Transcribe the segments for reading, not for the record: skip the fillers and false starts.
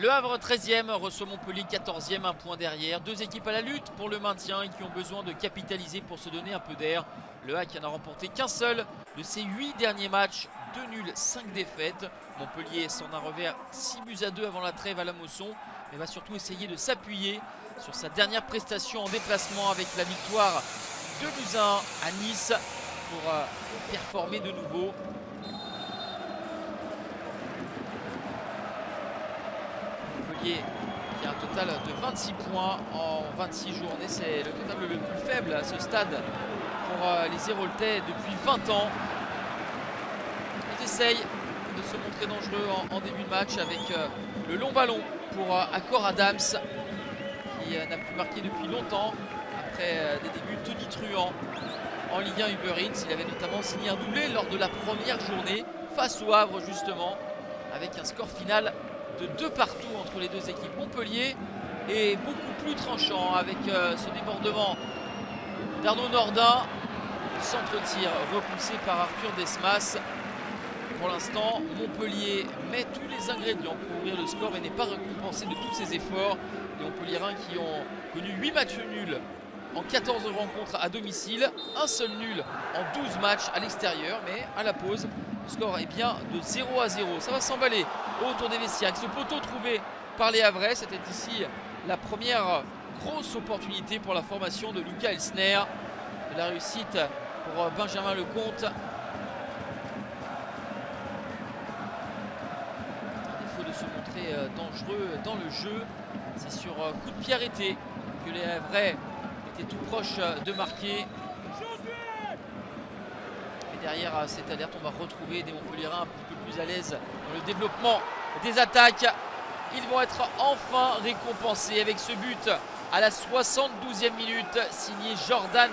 Le Havre 13e reçoit Montpellier 14e, un point derrière. Deux équipes à la lutte pour le maintien et qui ont besoin de capitaliser pour se donner un peu d'air. Le HAC n'a remporté qu'un seul de ses 8 derniers matchs, 2 nuls, 5 défaites. Montpellier s'en a revers 6-2 avant la trêve à la Mosson, mais va surtout essayer de s'appuyer sur sa dernière prestation en déplacement avec la victoire 2-1 à Nice pour performer de nouveau. Montpellier qui a un total de 26 points en 26 journées. C'est le total le plus faible à ce stade pour les Héroltais depuis 20 ans. Ils essayent de se montrer dangereux en début de match avec le long ballon pour Accor Adams qui n'a plus marqué depuis longtemps après des débuts tonitruants en Ligue 1 Uber Eats. Il avait notamment signé un doublé lors de la première journée face au Havre justement, avec un score final de 2 partout entre les deux équipes. Montpellier est beaucoup plus tranchant avec ce débordement d'Arnaud Nordin. Centre-tir repoussé par Arthur Desmas. Pour l'instant, Montpellier met tous les ingrédients pour ouvrir le score et n'est pas récompensé de tous ses efforts. Les Montpelliérains qui ont connu 8 matchs nuls en 14 rencontres à domicile, un seul nul en 12 matchs à l'extérieur, mais à la pause, le score est bien de 0-0. Ça va s'emballer autour des vestiaires avec ce poteau trouvé par les Havrais. C'était ici la grosse opportunité pour la formation de Lucas Elsner. De la réussite pour Benjamin Lecomte. À défaut de se montrer dangereux dans le jeu, c'est sur coup de pied arrêté que les Havrais étaient tout proches de marquer. Et derrière cette alerte, on va retrouver des Montpelliérains un petit peu plus à l'aise dans le développement des attaques. Ils vont être enfin récompensés avec ce but à la 72e minute, signé Jordan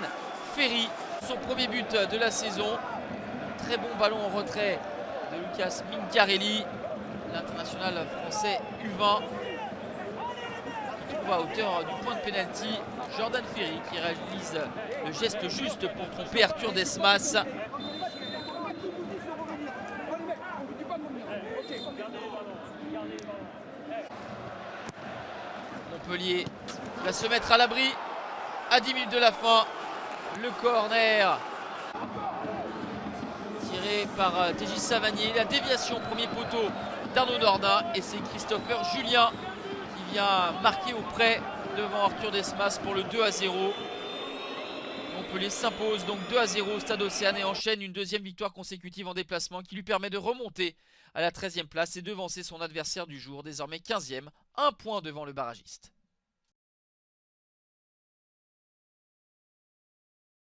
Ferry, son premier but de la saison. Très bon ballon en retrait de Lucas Mincarelli, l'international français U20, qui trouve à hauteur du point de pénalty Jordan Ferry qui réalise le geste juste pour tromper Arthur Desmas. Montpellier va se mettre à l'abri à 10 minutes de la fin. Le corner tiré par TJ Savanier. La déviation premier poteau d'Arnaud Nordin. Et c'est Christopher Julien qui vient marquer auprès devant Arthur Desmas pour le 2-0. Montpellier s'impose donc 2-0 au Stade Océane et enchaîne une deuxième victoire consécutive en déplacement qui lui permet de remonter à la 13e place et devancer son adversaire du jour, désormais 15e, un point devant le barragiste.